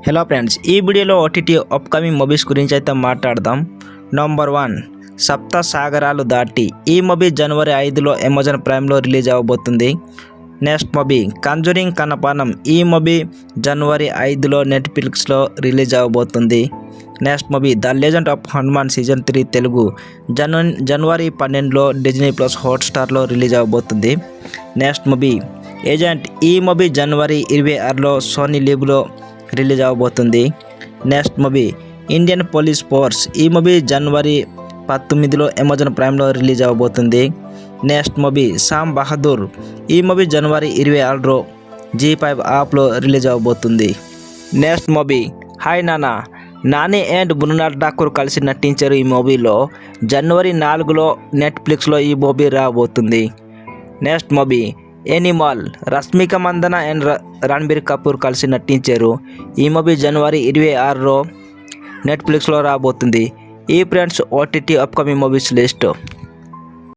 Hello friends, ఈ వీడియోలో OTT upcoming movies గురించి అయితే మాట్లాడదాం. నంబర్ 1 సప్త సాగరాలు దాటి. ఈ మూవీ జనవరి 5లో అమెజాన్ ప్రైమ్లో రిలీజ్ అవ్వబోతుంది. Next movie conjuring Kannappan. ఈ మూవీ జనవరి 5లో నెట్ఫ్లిక్స్లో రిలీజ్ అవ్వబోతుంది. Next movie the legend of Hanuman season 3 Telugu జనవరి 12లో డిజ్నీ ప్లస్ హాట్స్టార్లో రిలీజ్ అవ్వబోతుంది. Next movie agent. ఈ మూవీ జనవరి 26లో సోనీ లీవ్లో రిలీజ్ అవ్వబోతుంది. Next movie Indian police force. ఈ మూవీ జనవరి 19లో అమెజాన్ ప్రైమ్లో రిలీజ్ అవ్వబోతుంది. Next movie Sam Bahadur. ఈ మూవీ జనవరి 26లో G5 యాప్లో రిలీజ్ అవ్వబోతుంది. నెక్స్ట్ మూవీ హాయ్ నానా. నాని అండ్ మృణాల్ ఠాకూర్ కలిసి నటించారు. ఈ మూవీలో జనవరి 4లో నెట్ఫ్లిక్స్లో ఈ మూవీ రాబోతుంది. Next movie Animal. Rashmika Mandanna and Ranbir Kapoor కలిసి నటించారు. ఈ మూవీ జనవరి 26లో నెట్ఫ్లిక్స్లో రాబోతుంది. ఈ friends OTT upcoming movies list.